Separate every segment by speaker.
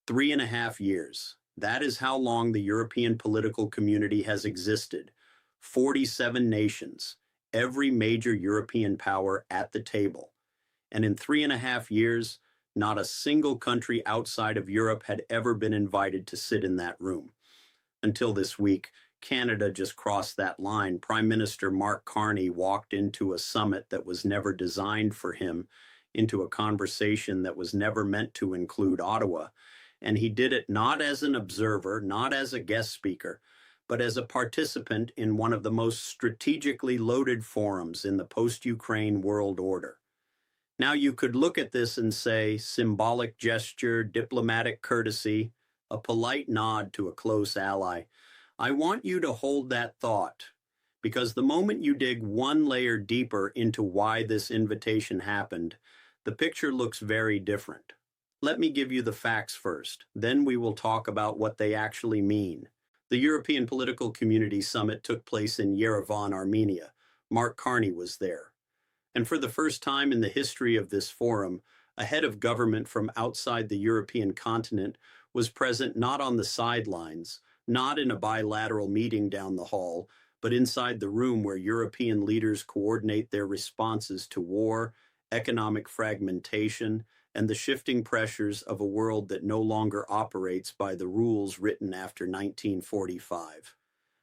Speaker 1: 3.5 years. That is how long the European political community has existed. 47 nations, every major European power at the table. And in 3.5 years, not a single country outside of Europe had ever been invited to sit in that room. Until this week, Canada just crossed that line. Prime Minister Mark Carney walked into a summit that was never designed for him, into a conversation that was never meant to include Ottawa. And he did it not as an observer, not as a guest speaker, but as a participant in one of the most strategically loaded forums in the post-Ukraine world order. Now you could look at this and say symbolic gesture, diplomatic courtesy, a polite nod to a close ally. I want you to hold that thought, because the moment you dig one layer deeper into why this invitation happened, the picture looks very different. Let me give you the facts first, then we will talk about what they actually mean. The European Political Community Summit took place in Yerevan, Armenia. Mark Carney was there. And for the first time in the history of this forum, a head of government from outside the European continent was present not on the sidelines, not in a bilateral meeting down the hall, but inside the room where European leaders coordinate their responses to war, economic fragmentation, and the shifting pressures of a world that no longer operates by the rules written after 1945.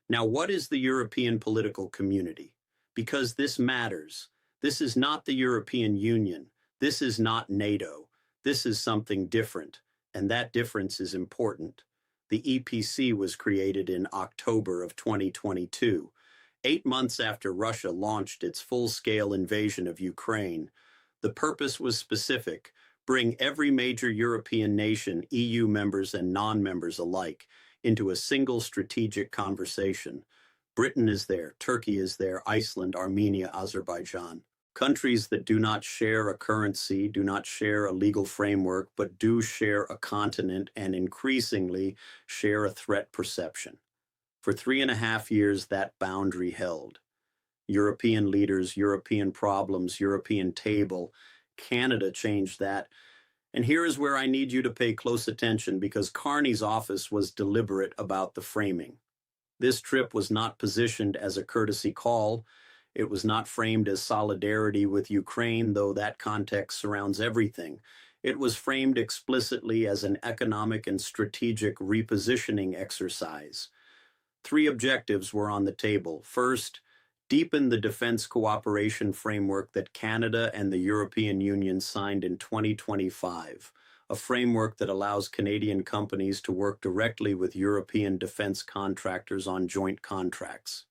Speaker 1: Now, what is the European political community? Because this matters. This is not the European Union. This is not NATO. This is something different, and that difference is important. The EPC was created in October of 2022, 8 months after Russia launched its full-scale invasion of Ukraine. The purpose was specific: bring every major European nation, EU members and non-members alike, into a single strategic conversation. Britain is there, Turkey is there, Iceland, Armenia, Azerbaijan. Countries that do not share a currency, do not share a legal framework, but do share a continent and increasingly share a threat perception. For 3.5 years, that boundary held. European leaders, European problems, European table. Canada changed that. And here is where I need you to pay close attention, because Carney's office was deliberate about the framing. This trip was not positioned as a courtesy call. It was not framed as solidarity with Ukraine, though that context surrounds everything. It was framed explicitly as an economic and strategic repositioning exercise. 3 objectives were on the table. First, deepen the defense cooperation framework that Canada and the European Union signed in 2025, a framework that allows Canadian companies to work directly with European defense contractors on joint contracts.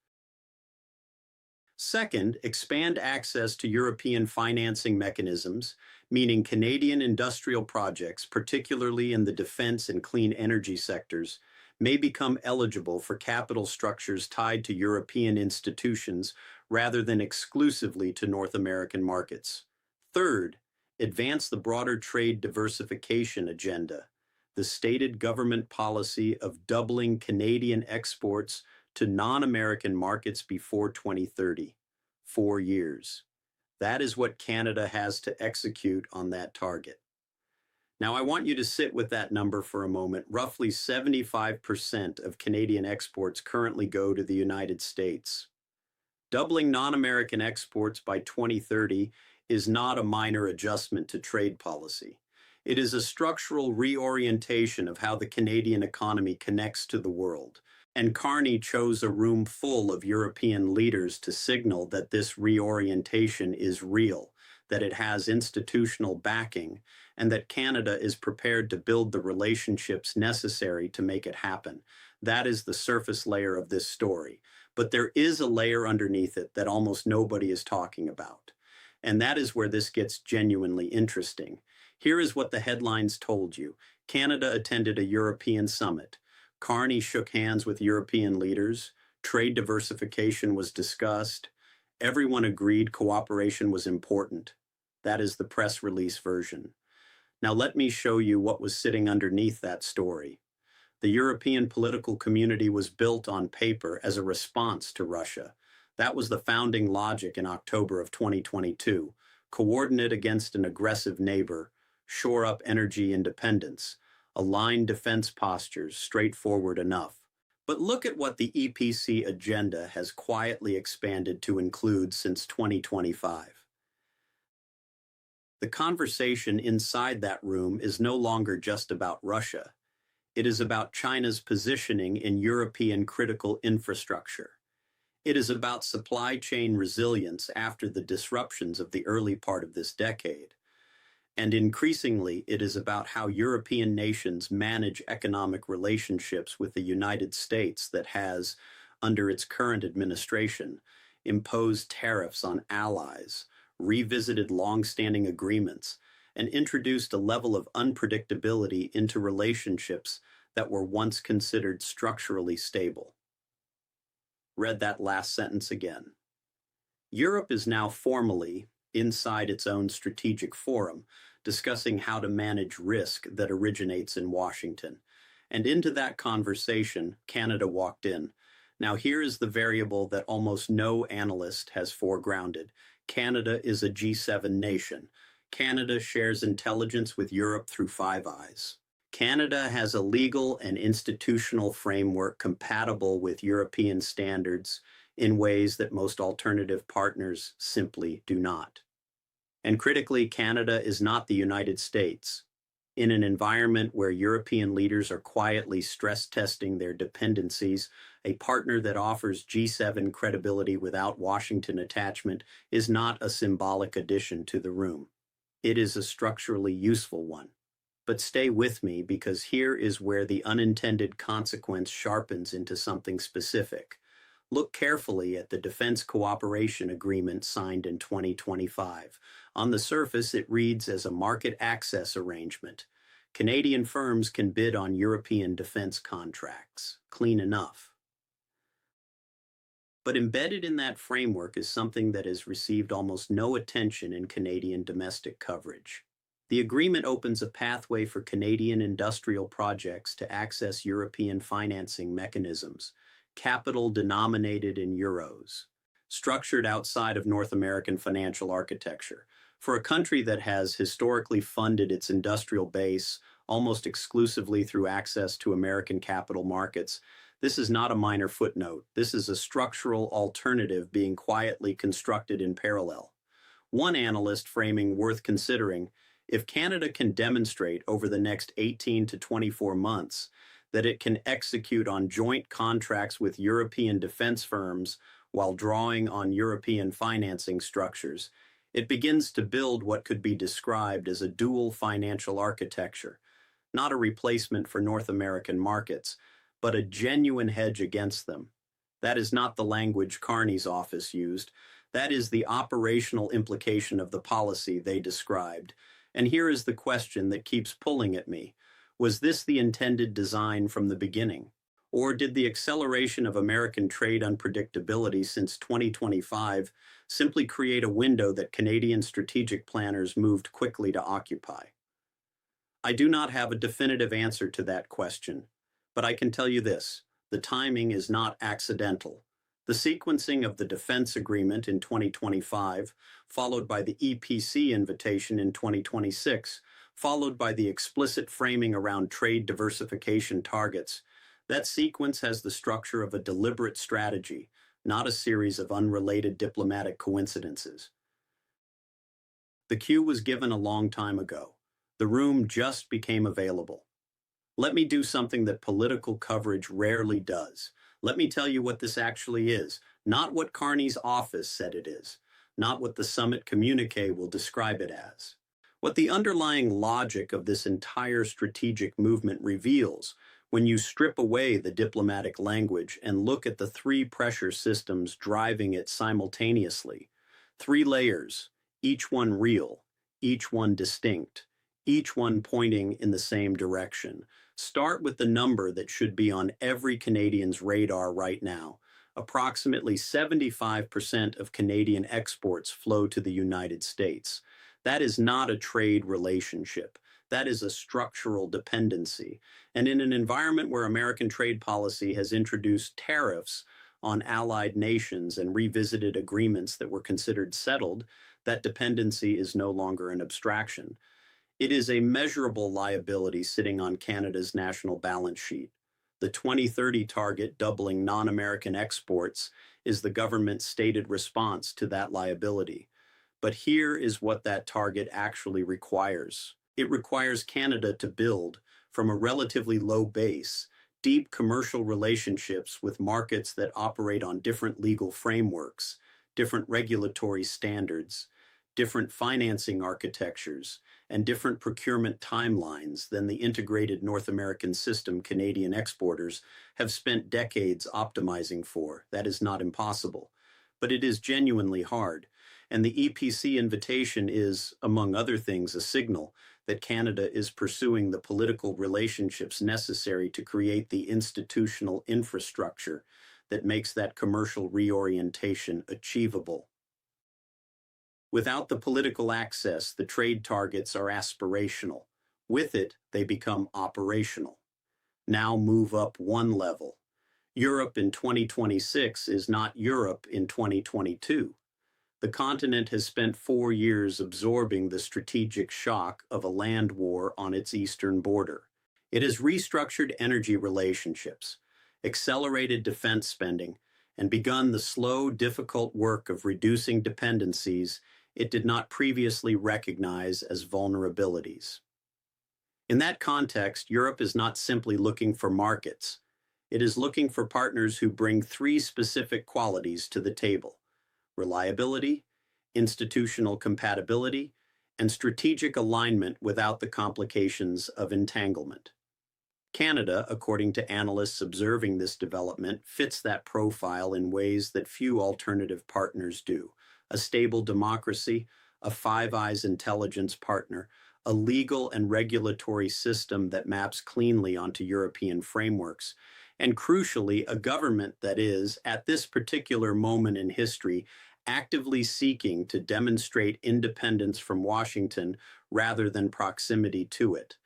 Speaker 1: Second, expand access to European financing mechanisms, meaning Canadian industrial projects, particularly in the defense and clean energy sectors, may become eligible for capital structures tied to European institutions rather than exclusively to North American markets. Third, advance the broader trade diversification agenda, the stated government policy of doubling Canadian exports to non-American markets before 2030, 4 years. That is what Canada has to execute on that target. Now, I want you to sit with that number for a moment. Roughly 75% of Canadian exports currently go to the United States. Doubling non-American exports by 2030 is not a minor adjustment to trade policy. It is a structural reorientation of how the Canadian economy connects to the world. And Carney chose a room full of European leaders to signal that this reorientation is real, that it has institutional backing, and that Canada is prepared to build the relationships necessary to make it happen. That is the surface layer of this story. But there is a layer underneath it that almost nobody is talking about. And that is where this gets genuinely interesting. Here is what the headlines told you. Canada attended a European summit. Carney shook hands with European leaders. Trade diversification was discussed. Everyone agreed cooperation was important. That is the press release version. Now let me show you what was sitting underneath that story. The European political community was built on paper as a response to Russia. That was the founding logic in October of 2022. Coordinate against an aggressive neighbor, shore up energy independence. aligned defense postures, straightforward enough. But look at what the EPC agenda has quietly expanded to include since 2025. The conversation inside that room is no longer just about Russia. It is about China's positioning in European critical infrastructure. It is about supply chain resilience after the disruptions of the early part of this decade. And increasingly, it is about how European nations manage economic relationships with the United States that has, under its current administration, imposed tariffs on allies, revisited long-standing agreements, and introduced a level of unpredictability into relationships that were once considered structurally stable. Read that last sentence again. Europe is now formally, inside its own strategic forum, discussing how to manage risk that originates in Washington. And into that conversation, Canada walked in. Now here is the variable that almost no analyst has foregrounded. Canada is a G7 nation. Canada shares intelligence with Europe through Five Eyes. Canada has a legal and institutional framework compatible with European standards in ways that most alternative partners simply do not. And critically, Canada is not the United States. In an environment where European leaders are quietly stress testing their dependencies, a partner that offers G7 credibility without Washington attachment is not a symbolic addition to the room. It is a structurally useful one. But stay with me, because here is where the unintended consequence sharpens into something specific. Look carefully at the Defense Cooperation Agreement signed in 2025. On the surface, it reads as a market access arrangement. Canadian firms can bid on European defense contracts. Clean enough. But embedded in that framework is something that has received almost no attention in Canadian domestic coverage. The agreement opens a pathway for Canadian industrial projects to access European financing mechanisms, capital denominated in euros, structured outside of North American financial architecture. For a country that has historically funded its industrial base almost exclusively through access to American capital markets, this is not a minor footnote. This is a structural alternative being quietly constructed in parallel. One analyst framing worth considering: if Canada can demonstrate over the next 18 to 24 months that it can execute on joint contracts with European defense firms while drawing on European financing structures, it begins to build what could be described as a dual financial architecture, not a replacement for North American markets, but a genuine hedge against them. That is not the language Carney's office used. That is the operational implication of the policy they described. And here is the question that keeps pulling at me. Was this the intended design from the beginning? Or did the acceleration of American trade unpredictability since 2025 simply create a window that Canadian strategic planners moved quickly to occupy? I do not have a definitive answer to that question, but I can tell you this: the timing is not accidental. The sequencing of the defense agreement in 2025, followed by the EPC invitation in 2026, followed by the explicit framing around trade diversification targets, that sequence has the structure of a deliberate strategy, not a series of unrelated diplomatic coincidences. The cue was given a long time ago. The room just became available. Let me do something that political coverage rarely does. Let me tell you what this actually is, not what Carney's office said it is, not what the summit communique will describe it as. What the underlying logic of this entire strategic movement reveals when you strip away the diplomatic language and look at the three pressure systems driving it simultaneously. Three layers, each one real, each one distinct, each one pointing in the same direction. Start with the number that should be on every Canadian's radar right now. Approximately 75% of Canadian exports flow to the United States. That is not a trade relationship. That is a structural dependency. And in an environment where American trade policy has introduced tariffs on allied nations and revisited agreements that were considered settled, that dependency is no longer an abstraction. It is a measurable liability sitting on Canada's national balance sheet. The 2030 target doubling non-American exports is the government's stated response to that liability. But here is what that target actually requires. It requires Canada to build, from a relatively low base, deep commercial relationships with markets that operate on different legal frameworks, different regulatory standards, different financing architectures, and different procurement timelines than the integrated North American system Canadian exporters have spent decades optimizing for. That is not impossible, but it is genuinely hard. And the EPC invitation is, among other things, a signal that Canada is pursuing the political relationships necessary to create the institutional infrastructure that makes that commercial reorientation achievable. Without the political access, the trade targets are aspirational. With it, they become operational. Now move up one level. Europe in 2026 is not Europe in 2022. The continent has spent 4 years absorbing the strategic shock of a land war on its eastern border. It has restructured energy relationships, accelerated defense spending, and begun the slow, difficult work of reducing dependencies it did not previously recognize as vulnerabilities. In that context, Europe is not simply looking for markets. It is looking for partners who bring 3 specific qualities to the table: reliability, institutional compatibility, and strategic alignment without the complications of entanglement. Canada, according to analysts observing this development, fits that profile in ways that few alternative partners do: a stable democracy, a Five Eyes intelligence partner, a legal and regulatory system that maps cleanly onto European frameworks, and crucially, a government that is, at this particular moment in history, actively seeking to demonstrate independence from Washington rather than proximity to it.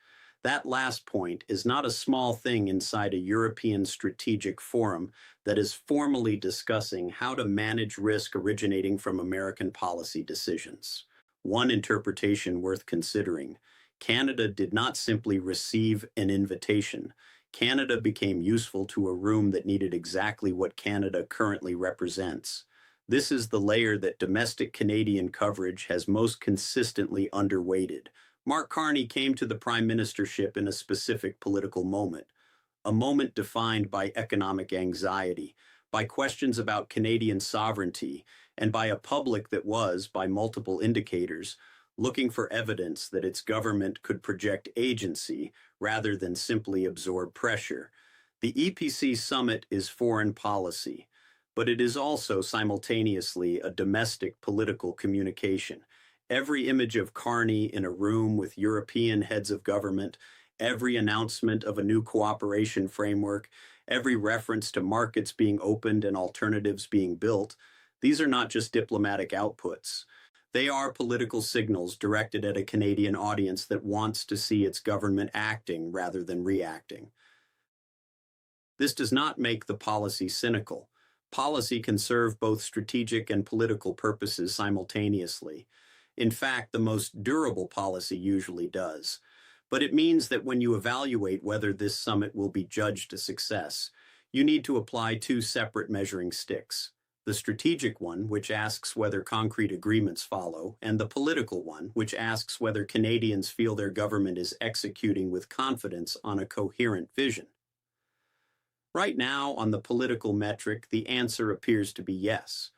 Speaker 1: That last point is not a small thing inside a European strategic forum that is formally discussing how to manage risk originating from American policy decisions. One interpretation worth considering: Canada did not simply receive an invitation. Canada became useful to a room that needed exactly what Canada currently represents. This is the layer that domestic Canadian coverage has most consistently underweighted. Mark Carney came to the prime ministership in a specific political moment, a moment defined by economic anxiety, by questions about Canadian sovereignty, and by a public that was, by multiple indicators, looking for evidence that its government could project agency rather than simply absorb pressure. The EPC summit is foreign policy, but it is also simultaneously a domestic political communication. Every image of Carney in a room with European heads of government, every announcement of a new cooperation framework, every reference to markets being opened and alternatives being built, these are not just diplomatic outputs. They are political signals directed at a Canadian audience that wants to see its government acting rather than reacting. This does not make the policy cynical. Policy can serve both strategic and political purposes simultaneously. In fact, the most durable policy usually does. But it means that when you evaluate whether this summit will be judged a success, you need to apply 2 separate measuring sticks: the strategic one, which asks whether concrete agreements follow, and the political one, which asks whether Canadians feel their government is executing with confidence on a coherent vision. Right now, on the political metric, the answer appears to be yes.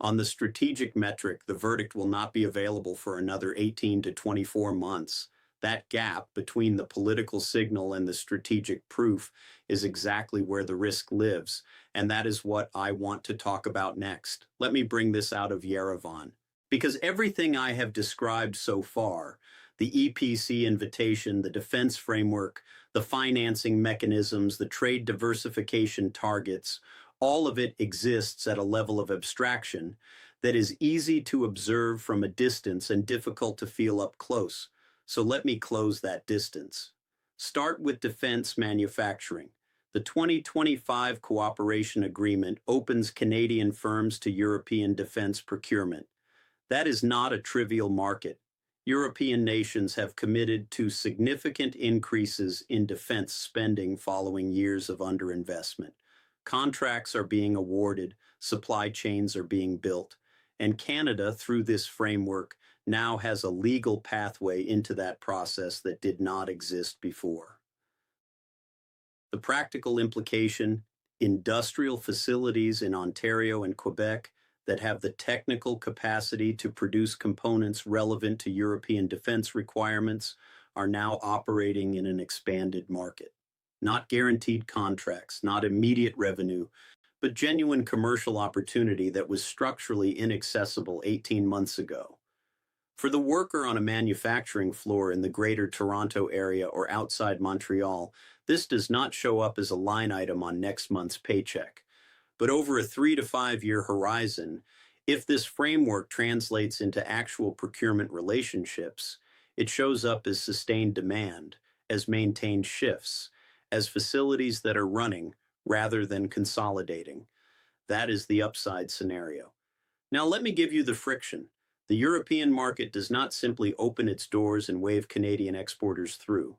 Speaker 1: On the strategic metric, the verdict will not be available for another 18 to 24 months. That gap between the political signal and the strategic proof is exactly where the risk lives, and that is what I want to talk about next. Let me bring this out of Yerevan. Because everything I have described so far, the EPC invitation, the defense framework, the financing mechanisms, the trade diversification targets, all of it exists at a level of abstraction that is easy to observe from a distance and difficult to feel up close. So let me close that distance. Start with defense manufacturing. The 2025 Cooperation Agreement opens Canadian firms to European defense procurement. That is not a trivial market. European nations have committed to significant increases in defense spending following years of underinvestment. Contracts are being awarded, supply chains are being built, and Canada, through this framework, now has a legal pathway into that process that did not exist before. The practical implication: industrial facilities in Ontario and Quebec that have the technical capacity to produce components relevant to European defense requirements are now operating in an expanded market. Not guaranteed contracts, not immediate revenue, but genuine commercial opportunity that was structurally inaccessible 18 months ago. For the worker on a manufacturing floor in the Greater Toronto area or outside Montreal, this does not show up as a line item on next month's paycheck. But over a 3 to 5 year horizon, if this framework translates into actual procurement relationships, it shows up as sustained demand, as maintained shifts, as facilities that are running rather than consolidating. That is the upside scenario. Now let me give you the friction. The European market does not simply open its doors and wave Canadian exporters through.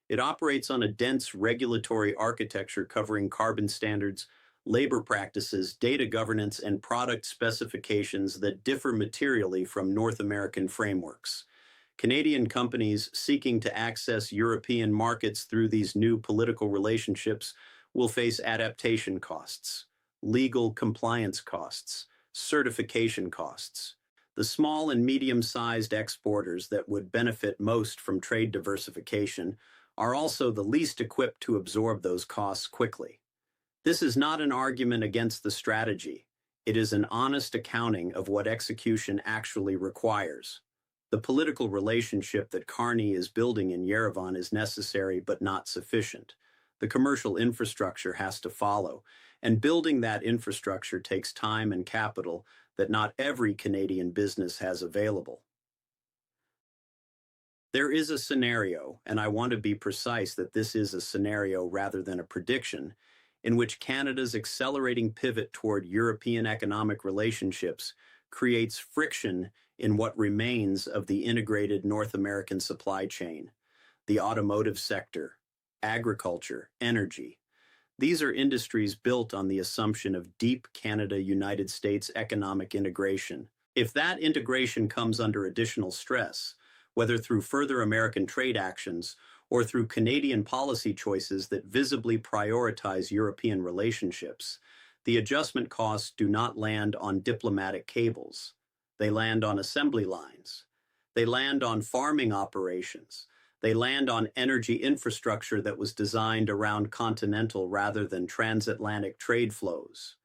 Speaker 1: It operates on a dense regulatory architecture covering carbon standards, labor practices, data governance, and product specifications that differ materially from North American frameworks. Canadian companies seeking to access European markets through these new political relationships will face adaptation costs, legal compliance costs, certification costs. The small and medium-sized exporters that would benefit most from trade diversification are also the least equipped to absorb those costs quickly. This is not an argument against the strategy. It is an honest accounting of what execution actually requires. The political relationship that Carney is building in Yerevan is necessary but not sufficient. The commercial infrastructure has to follow, and building that infrastructure takes time and capital that not every Canadian business has available. There is a scenario, and I want to be precise that this is a scenario rather than a prediction, in which Canada's accelerating pivot toward European economic relationships creates friction in what remains of the integrated North American supply chain, the automotive sector, agriculture, energy. These are industries built on the assumption of deep Canada-United States economic integration. If that integration comes under additional stress, whether through further American trade actions or through Canadian policy choices that visibly prioritize European relationships, the adjustment costs do not land on diplomatic cables. They land on assembly lines. They land on farming operations. They land on energy infrastructure that was designed around Continental rather than transatlantic trade flows.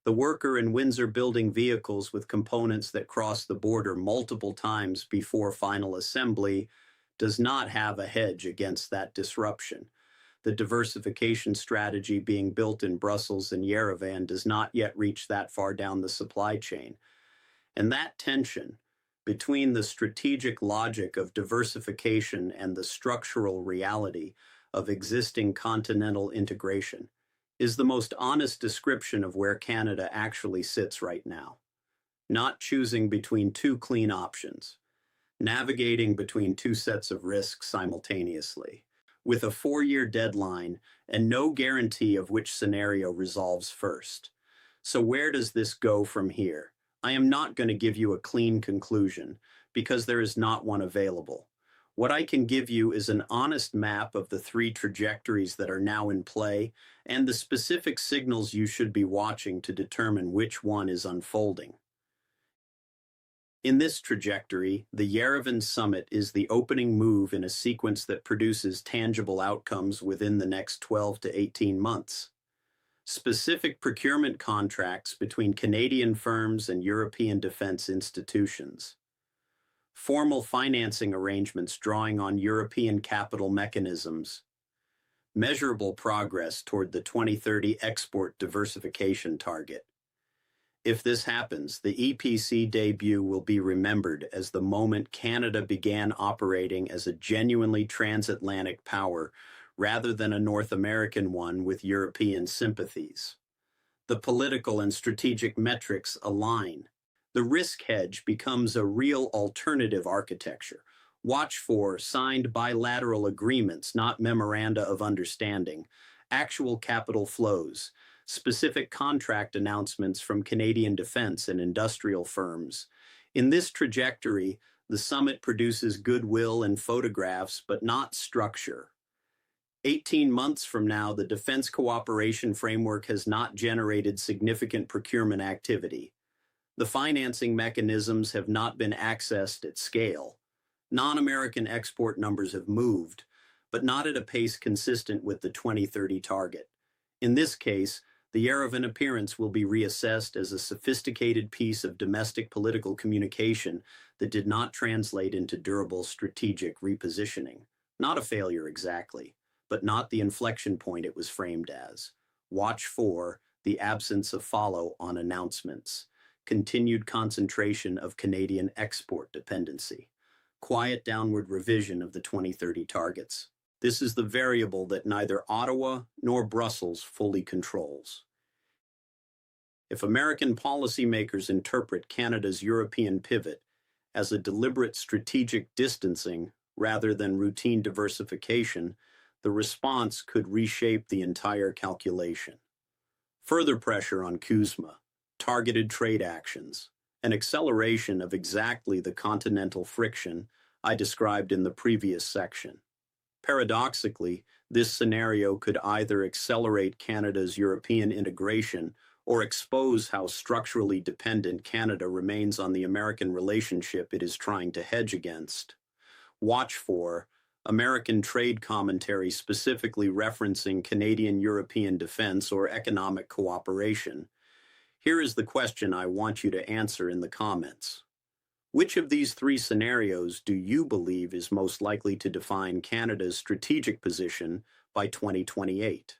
Speaker 1: The worker in Windsor building vehicles with components that cross the border multiple times before final assembly does not have a hedge against that disruption. The diversification strategy being built in Brussels and Yerevan does not yet reach that far down the supply chain. And that tension between the strategic logic of diversification and the structural reality of existing continental integration is the most honest description of where Canada actually sits right now. Not choosing between two clean options, navigating between two sets of risks simultaneously, with a 4-year deadline and no guarantee of which scenario resolves first. So where does this go from here? I am not going to give you a clean conclusion because there is not one available. What I can give you is an honest map of the 3 trajectories that are now in play and the specific signals you should be watching to determine which one is unfolding. In this trajectory, the Yerevan summit is the opening move in a sequence that produces tangible outcomes within the next 12 to 18 months. Specific procurement contracts between Canadian firms and European defense institutions. Formal financing arrangements drawing on European capital mechanisms. Measurable progress toward the 2030 export diversification target. If this happens, the EPC debut will be remembered as the moment Canada began operating as a genuinely transatlantic power rather than a North American one with European sympathies. The political and strategic metrics align. The risk hedge becomes a real alternative architecture. Watch for signed bilateral agreements, not memoranda of understanding, actual capital flows, specific contract announcements from Canadian defense and industrial firms. In this trajectory, the summit produces goodwill and photographs, but not structure. 18 months from now, the defense cooperation framework has not generated significant procurement activity. The financing mechanisms have not been accessed at scale. Non-American export numbers have moved, but not at a pace consistent with the 2030 target. In this case, the Yerevan appearance will be reassessed as a sophisticated piece of domestic political communication that did not translate into durable strategic repositioning. Not a failure exactly, but not the inflection point it was framed as. Watch for the absence of follow-on announcements, continued concentration of Canadian export dependency, quiet downward revision of the 2030 targets. This is the variable that neither Ottawa nor Brussels fully controls. If American policymakers interpret Canada's European pivot as a deliberate strategic distancing rather than routine diversification, the response could reshape the entire calculation. Further pressure on CUSMA, targeted trade actions, an acceleration of exactly the continental friction I described in the previous section. Paradoxically, this scenario could either accelerate Canada's European integration or expose how structurally dependent Canada remains on the American relationship it is trying to hedge against. Watch for American trade commentary specifically referencing Canadian-European defense or economic cooperation. Here is the question I want you to answer in the comments. Which of these three scenarios do you believe is most likely to define Canada's strategic position by 2028?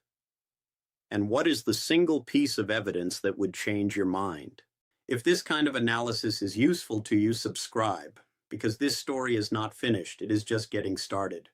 Speaker 1: And what is the single piece of evidence that would change your mind? If this kind of analysis is useful to you, subscribe, because this story is not finished, it is just getting started.